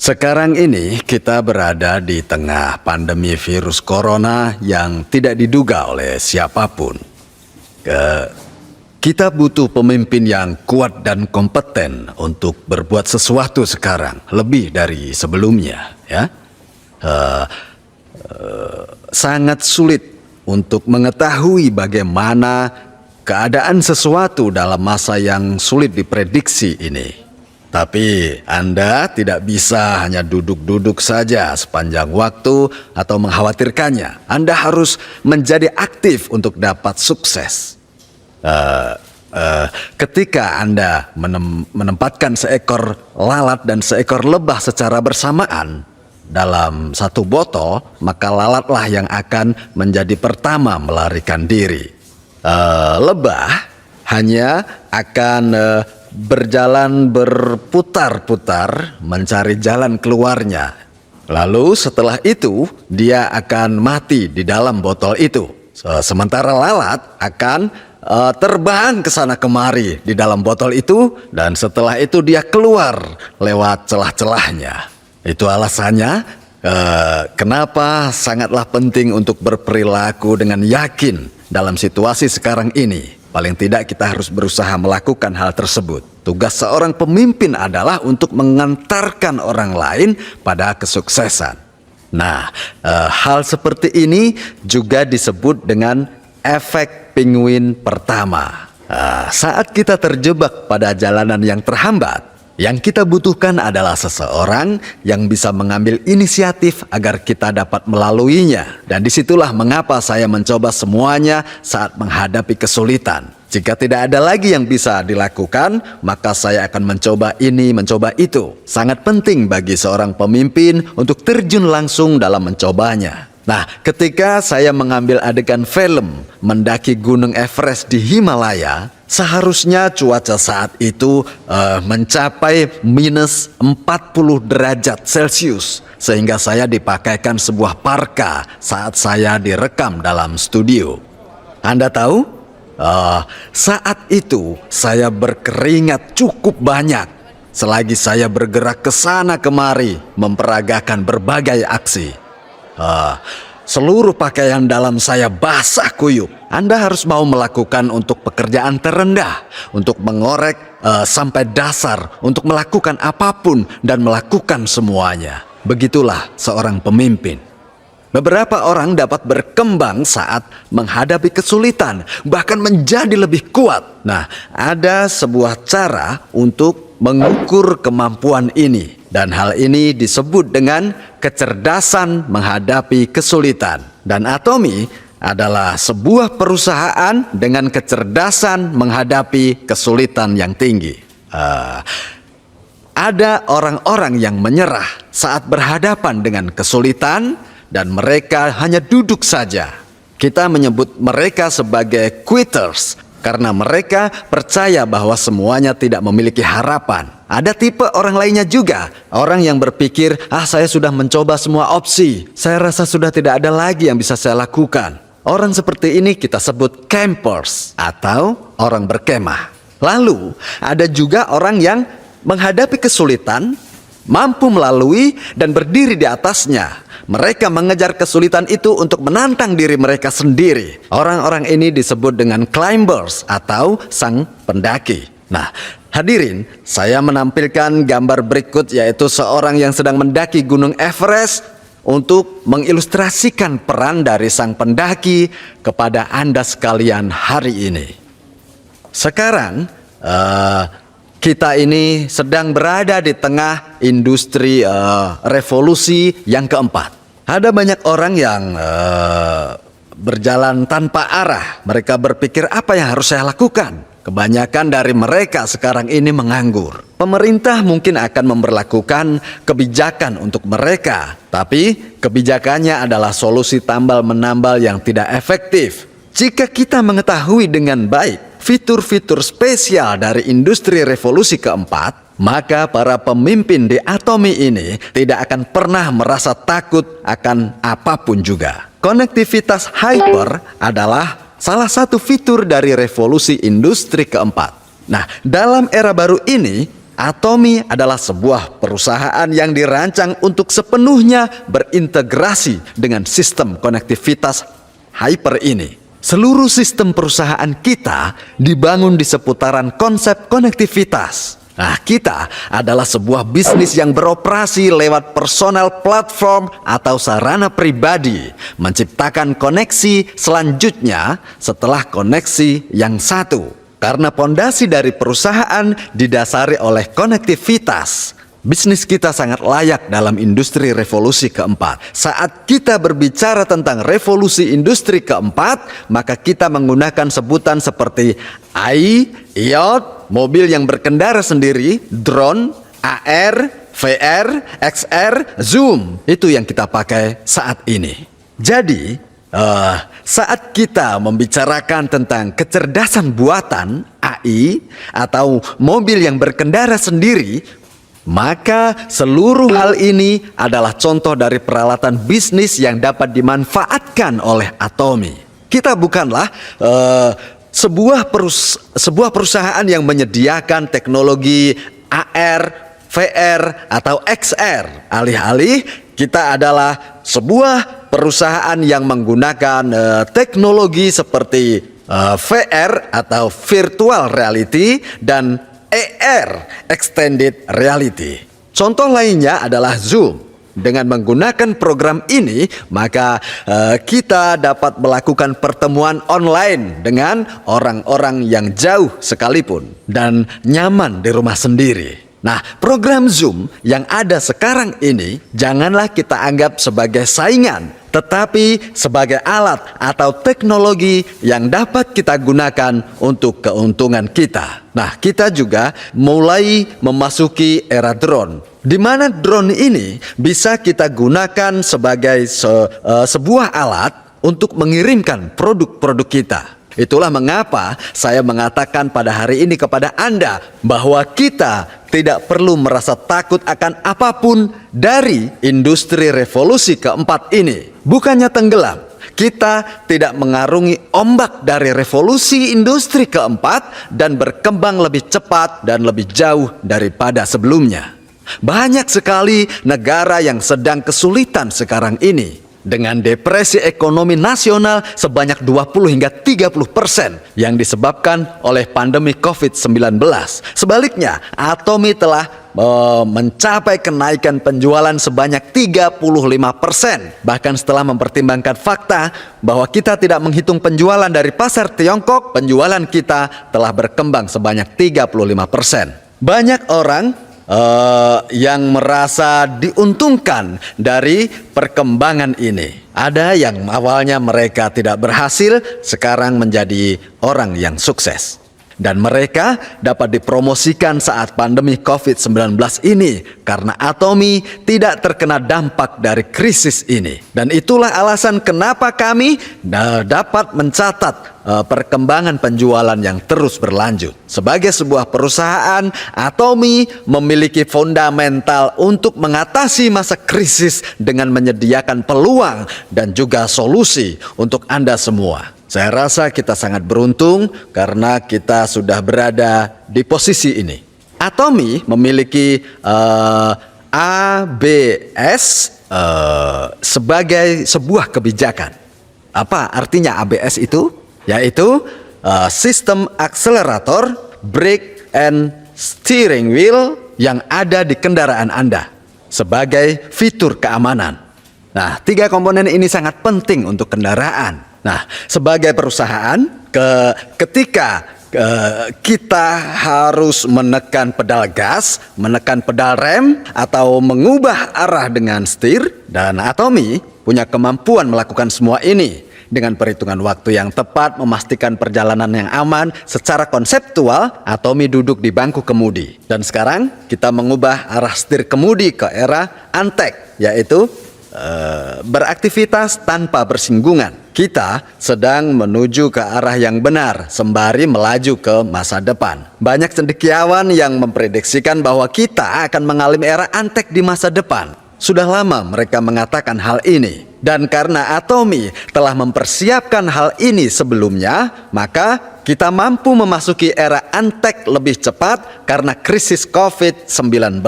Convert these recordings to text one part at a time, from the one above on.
Sekarang ini kita berada di tengah pandemi virus corona yang tidak diduga oleh siapapun. Kita butuh pemimpin yang kuat dan kompeten untuk berbuat sesuatu sekarang, lebih dari sebelumnya. Sangat sulit untuk mengetahui bagaimana keadaan sesuatu dalam masa yang sulit diprediksi ini. Tapi Anda tidak bisa hanya duduk-duduk saja sepanjang waktu atau mengkhawatirkannya. Anda harus menjadi aktif untuk dapat sukses. Ketika Anda menempatkan seekor lalat dan seekor lebah secara bersamaan dalam satu botol, maka lalatlah yang akan menjadi pertama melarikan diri. Lebah hanya akan berjalan berputar-putar mencari jalan keluarnya. Lalu setelah itu dia akan mati di dalam botol itu. Sementara lalat akan terbang ke sana kemari di dalam botol itu, dan setelah itu dia keluar lewat celah-celahnya. Itu alasannya kenapa sangatlah penting untuk berperilaku dengan yakin dalam situasi sekarang ini. Paling tidak kita harus berusaha melakukan hal tersebut. Tugas seorang pemimpin adalah untuk mengantarkan orang lain pada kesuksesan. Nah, hal seperti ini juga disebut dengan efek penguin pertama. Saat kita terjebak pada jalanan yang terhambat, yang kita butuhkan adalah seseorang yang bisa mengambil inisiatif agar kita dapat melaluinya. Dan disitulah mengapa saya mencoba semuanya saat menghadapi kesulitan. Jika tidak ada lagi yang bisa dilakukan, maka saya akan mencoba ini, mencoba itu. Sangat penting bagi seorang pemimpin untuk terjun langsung dalam mencobanya. Nah, ketika saya mengambil adegan film mendaki Gunung Everest di Himalaya, seharusnya cuaca saat itu mencapai minus 40 derajat Celcius, sehingga saya dipakaikan sebuah parka saat saya direkam dalam studio. Anda tahu, saat itu saya berkeringat cukup banyak selagi saya bergerak ke sana kemari memperagakan berbagai aksi. Seluruh pakaian dalam saya basah kuyup. Anda harus mau melakukan untuk pekerjaan terendah, untuk mengorek sampai dasar, untuk melakukan apapun dan melakukan semuanya. Begitulah seorang pemimpin. Beberapa orang dapat berkembang saat menghadapi kesulitan, bahkan menjadi lebih kuat. Nah, ada sebuah cara untuk mengukur kemampuan ini. Dan hal ini disebut dengan kecerdasan menghadapi kesulitan. Dan Atomy adalah sebuah perusahaan dengan kecerdasan menghadapi kesulitan yang tinggi. Ada orang-orang yang menyerah saat berhadapan dengan kesulitan dan mereka hanya duduk saja. Kita menyebut mereka sebagai quitters karena mereka percaya bahwa semuanya tidak memiliki harapan. Ada tipe orang lainnya juga, orang yang berpikir, saya sudah mencoba semua opsi, saya rasa sudah tidak ada lagi yang bisa saya lakukan. Orang seperti ini kita sebut campers atau orang berkemah. Lalu ada juga orang yang menghadapi kesulitan, mampu melalui dan berdiri di atasnya. Mereka mengejar kesulitan itu untuk menantang diri mereka sendiri. Orang-orang ini disebut dengan climbers atau sang pendaki. Nah, hadirin, saya menampilkan gambar berikut yaitu seorang yang sedang mendaki Gunung Everest untuk mengilustrasikan peran dari sang pendaki kepada Anda sekalian hari ini. Sekarang, kita ini sedang berada di tengah industri revolusi yang keempat. Ada banyak orang yang berjalan tanpa arah. Mereka berpikir, apa yang harus saya lakukan? Kebanyakan dari mereka sekarang ini menganggur. Pemerintah mungkin akan memberlakukan kebijakan untuk mereka, tapi kebijakannya adalah solusi tambal menambal yang tidak efektif. Jika kita mengetahui dengan baik fitur-fitur spesial dari industri revolusi keempat, maka para pemimpin di Atomy ini tidak akan pernah merasa takut akan apapun juga. Konektivitas hyper adalah salah satu fitur dari revolusi industri keempat. Nah, dalam era baru ini, Atomi adalah sebuah perusahaan yang dirancang untuk sepenuhnya berintegrasi dengan sistem konektivitas hyper ini. Seluruh sistem perusahaan kita dibangun di seputaran konsep konektivitas. Nah, kita adalah sebuah bisnis yang beroperasi lewat personal platform atau sarana pribadi, menciptakan koneksi selanjutnya setelah koneksi yang satu. Karena pondasi dari perusahaan didasari oleh konektivitas, bisnis kita sangat layak dalam industri revolusi keempat. Saat kita berbicara tentang revolusi industri keempat, maka kita menggunakan sebutan seperti AI, IoT, mobil yang berkendara sendiri, drone, AR, VR, XR, Zoom. Itu yang kita pakai saat ini. Jadi, saat kita membicarakan tentang kecerdasan buatan AI atau mobil yang berkendara sendiri, maka seluruh hal ini adalah contoh dari peralatan bisnis yang dapat dimanfaatkan oleh Atomi. Kita bukanlah sebuah perusahaan yang menyediakan teknologi AR, VR, atau XR. Alih-alih, kita adalah sebuah perusahaan yang menggunakan teknologi seperti VR atau virtual reality dan AR, extended reality. Contoh lainnya adalah Zoom. Dengan menggunakan program ini, maka kita dapat melakukan pertemuan online dengan orang-orang yang jauh sekalipun dan nyaman di rumah sendiri. Nah, program Zoom yang ada sekarang ini janganlah kita anggap sebagai saingan, tetapi sebagai alat atau teknologi yang dapat kita gunakan untuk keuntungan kita. Nah, kita juga mulai memasuki era drone, di mana drone ini bisa kita gunakan sebagai sebuah alat untuk mengirimkan produk-produk kita. Itulah mengapa saya mengatakan pada hari ini kepada Anda bahwa kita tidak perlu merasa takut akan apapun dari industri revolusi keempat ini. Bukannya tenggelam, kita tidak mengarungi ombak dari revolusi industri keempat dan berkembang lebih cepat dan lebih jauh daripada sebelumnya. Banyak sekali negara yang sedang kesulitan sekarang ini, dengan depresi ekonomi nasional sebanyak 20 hingga 30% yang disebabkan oleh pandemi COVID-19. Sebaliknya, Atomi telah mencapai kenaikan penjualan sebanyak 35%. Bahkan setelah mempertimbangkan fakta bahwa kita tidak menghitung penjualan dari pasar Tiongkok, penjualan kita telah berkembang sebanyak 35%. Banyak orang yang merasa diuntungkan dari perkembangan ini. Ada yang awalnya mereka tidak berhasil, sekarang menjadi orang yang sukses. Dan mereka dapat dipromosikan saat pandemi COVID-19 ini karena Atomi tidak terkena dampak dari krisis ini. Dan itulah alasan kenapa kami dapat mencatat perkembangan penjualan yang terus berlanjut. Sebagai sebuah perusahaan, Atomi memiliki fundamental untuk mengatasi masa krisis dengan menyediakan peluang dan juga solusi untuk Anda semua. Saya rasa kita sangat beruntung karena kita sudah berada di posisi ini. Atomi memiliki ABS sebagai sebuah kebijakan. Apa artinya ABS itu? Yaitu sistem akselerator, brake, and steering wheel yang ada di kendaraan Anda sebagai fitur keamanan. Nah, 3 komponen ini sangat penting untuk kendaraan. Nah, sebagai perusahaan, ketika kita harus menekan pedal gas, menekan pedal rem, atau mengubah arah dengan setir, dan Atomi punya kemampuan melakukan semua ini dengan perhitungan waktu yang tepat, memastikan perjalanan yang aman. Secara konseptual, Atomi duduk di bangku kemudi. Dan sekarang kita mengubah arah setir kemudi ke era Antek, yaitu beraktivitas tanpa bersinggungan. Kita sedang menuju ke arah yang benar sembari melaju ke masa depan. Banyak cendekiawan yang memprediksikan bahwa kita akan mengalami era Antek di masa depan. Sudah lama mereka mengatakan hal ini. Dan karena Atomy telah mempersiapkan hal ini sebelumnya, maka kita mampu memasuki era Antek lebih cepat karena krisis COVID-19.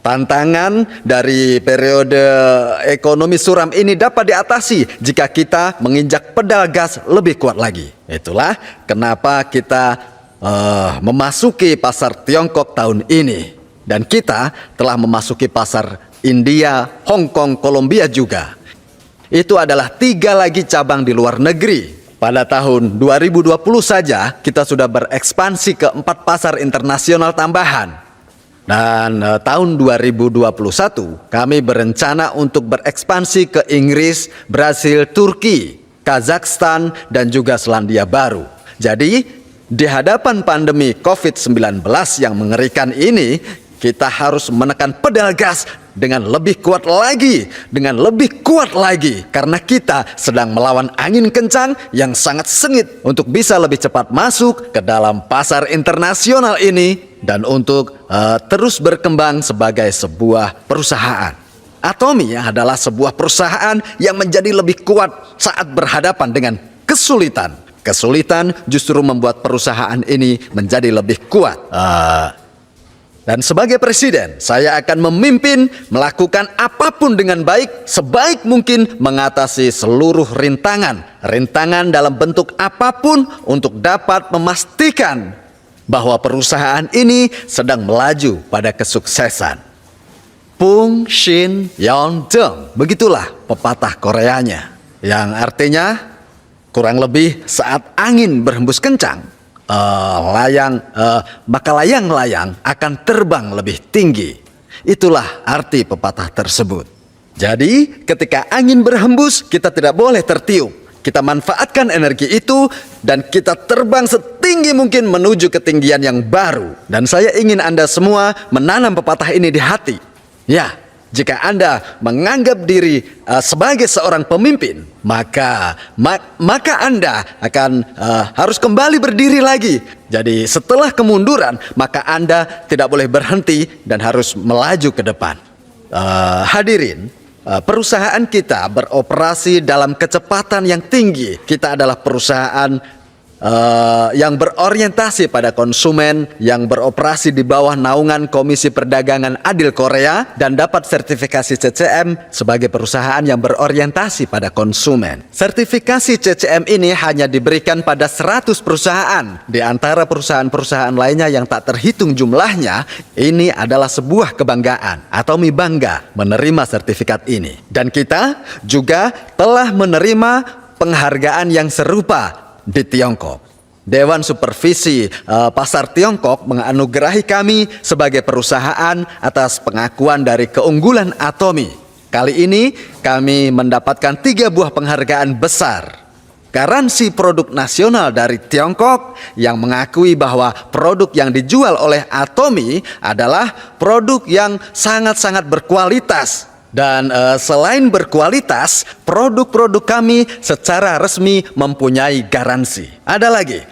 Tantangan dari periode ekonomi suram ini dapat diatasi jika kita menginjak pedal gas lebih kuat lagi. Itulah kenapa kita memasuki pasar Tiongkok tahun ini. Dan kita telah memasuki pasar India, Hong Kong, Kolombia juga. Itu adalah 3 lagi cabang di luar negeri. Pada tahun 2020 saja kita sudah berekspansi ke 4 pasar internasional tambahan. Dan tahun 2021 kami berencana untuk berekspansi ke Inggris, Brasil, Turki, Kazakhstan, dan juga Selandia Baru. Jadi di hadapan pandemi COVID-19 yang mengerikan ini, kita harus menekan pedal gas dengan lebih kuat lagi, karena kita sedang melawan angin kencang yang sangat sengit untuk bisa lebih cepat masuk ke dalam pasar internasional ini dan untuk terus berkembang sebagai sebuah perusahaan. Atomy adalah sebuah perusahaan yang menjadi lebih kuat saat berhadapan dengan kesulitan. Kesulitan justru membuat perusahaan ini menjadi lebih kuat. Dan sebagai presiden, saya akan memimpin melakukan apapun dengan baik, sebaik mungkin mengatasi seluruh rintangan dalam bentuk apapun untuk dapat memastikan bahwa perusahaan ini sedang melaju pada kesuksesan. Pung Shin Yon Deng, begitulah pepatah Koreanya, yang artinya kurang lebih saat angin berhembus kencang, maka layang-layang akan terbang lebih tinggi. Itulah arti pepatah tersebut. Jadi ketika angin berhembus, kita tidak boleh tertiup. Kita manfaatkan energi itu dan kita terbang setinggi mungkin menuju ketinggian yang baru. Dan saya ingin Anda semua menanam pepatah ini di hati. Ya, jika Anda menganggap diri sebagai seorang pemimpin, maka Anda akan harus kembali berdiri lagi. Jadi setelah kemunduran, maka Anda tidak boleh berhenti dan harus melaju ke depan. Hadirin, perusahaan kita beroperasi dalam kecepatan yang tinggi. Kita adalah perusahaan yang berorientasi pada konsumen, yang beroperasi di bawah naungan Komisi Perdagangan Adil Korea dan dapat sertifikasi CCM sebagai perusahaan yang berorientasi pada konsumen. Sertifikasi CCM ini hanya diberikan pada 100 perusahaan. Di antara perusahaan-perusahaan lainnya yang tak terhitung jumlahnya, ini adalah sebuah kebanggaan. Atomy bangga menerima sertifikat ini. Dan kita juga telah menerima penghargaan yang serupa di Tiongkok. Dewan Supervisi Pasar Tiongkok menganugerahi kami sebagai perusahaan atas pengakuan dari keunggulan Atomy. Kali ini kami mendapatkan 3 buah penghargaan besar. Garansi produk nasional dari Tiongkok yang mengakui bahwa produk yang dijual oleh Atomy adalah produk yang sangat-sangat berkualitas. Dan selain berkualitas, produk-produk kami secara resmi mempunyai garansi. Ada lagi,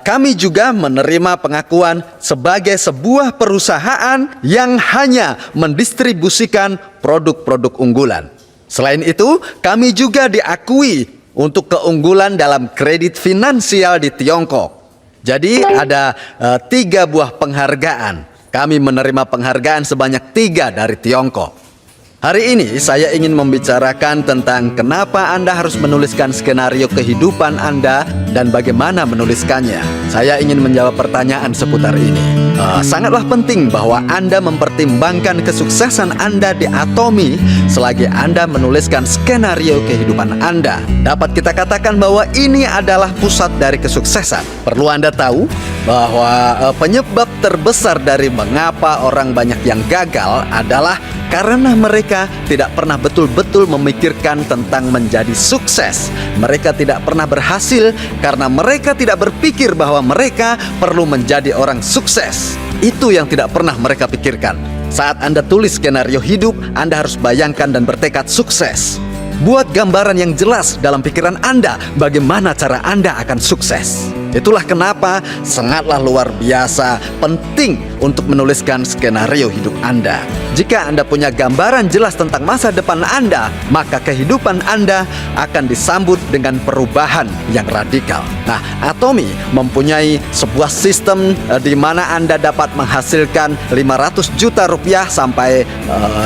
kami juga menerima pengakuan sebagai sebuah perusahaan yang hanya mendistribusikan produk-produk unggulan. Selain itu, kami juga diakui untuk keunggulan dalam kredit finansial di Tiongkok. Jadi ada 3 buah penghargaan. Kami menerima penghargaan sebanyak 3 dari Tiongkok. Hari ini saya ingin membicarakan tentang kenapa Anda harus menuliskan skenario kehidupan Anda dan bagaimana menuliskannya. Saya ingin menjawab pertanyaan seputar ini. Sangatlah penting bahwa Anda mempertimbangkan kesuksesan Anda di Atomy selagi Anda menuliskan skenario kehidupan Anda. Dapat kita katakan bahwa ini adalah pusat dari kesuksesan. Perlu Anda tahu bahwa penyebab terbesar dari mengapa orang banyak yang gagal adalah karena mereka tidak pernah betul-betul memikirkan tentang menjadi sukses. Mereka tidak pernah berhasil karena mereka tidak berpikir bahwa mereka perlu menjadi orang sukses. Itu yang tidak pernah mereka pikirkan. Saat Anda tulis skenario hidup, Anda harus bayangkan dan bertekad sukses. Buat gambaran yang jelas dalam pikiran Anda bagaimana cara Anda akan sukses. Itulah kenapa sangatlah luar biasa penting untuk menuliskan skenario hidup Anda. Jika Anda punya gambaran jelas tentang masa depan Anda, maka kehidupan Anda akan disambut dengan perubahan yang radikal. Nah, Atomy mempunyai sebuah sistem di mana Anda dapat menghasilkan 500 juta rupiah sampai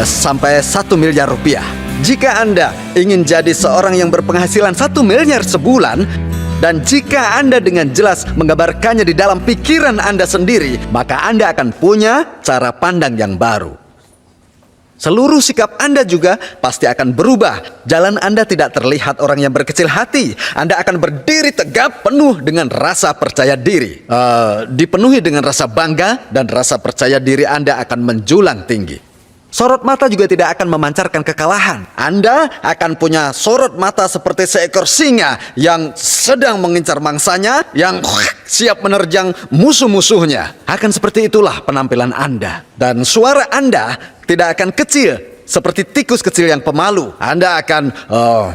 1 miliar rupiah. Jika Anda ingin jadi seorang yang berpenghasilan 1 miliar sebulan, dan jika Anda dengan jelas menggambarkannya di dalam pikiran Anda sendiri, maka Anda akan punya cara pandang yang baru. Seluruh sikap Anda juga pasti akan berubah. Jalan Anda tidak terlihat orang yang berkecil hati. Anda akan berdiri tegap penuh dengan rasa percaya diri. Dipenuhi dengan rasa bangga, dan rasa percaya diri Anda akan menjulang tinggi. Sorot mata juga tidak akan memancarkan kekalahan. Anda akan punya sorot mata seperti seekor singa yang sedang mengincar mangsanya, yang siap menerjang musuh-musuhnya. Akan seperti itulah penampilan Anda. Dan suara Anda tidak akan kecil seperti tikus kecil yang pemalu. Anda akan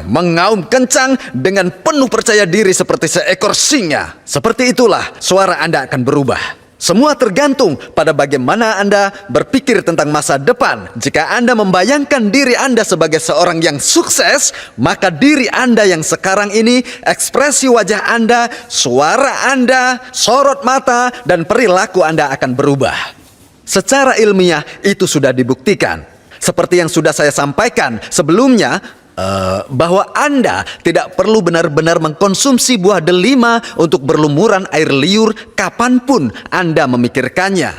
mengaum kencang dengan penuh percaya diri seperti seekor singa. Seperti itulah suara Anda akan berubah. Semua tergantung pada bagaimana Anda berpikir tentang masa depan. Jika Anda membayangkan diri Anda sebagai seorang yang sukses, maka diri Anda yang sekarang ini, ekspresi wajah Anda, suara Anda, sorot mata, dan perilaku Anda akan berubah. Secara ilmiah itu sudah dibuktikan. Seperti yang sudah saya sampaikan sebelumnya, bahwa Anda tidak perlu benar-benar mengkonsumsi buah delima untuk berlumuran air liur kapanpun Anda memikirkannya.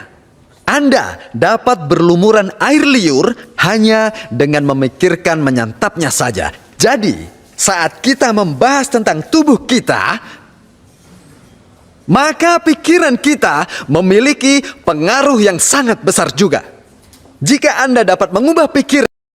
Anda dapat berlumuran air liur hanya dengan memikirkan menyantapnya saja. Jadi, saat kita membahas tentang tubuh kita, maka pikiran kita memiliki pengaruh yang sangat besar juga. Jika Anda dapat mengubah pikiran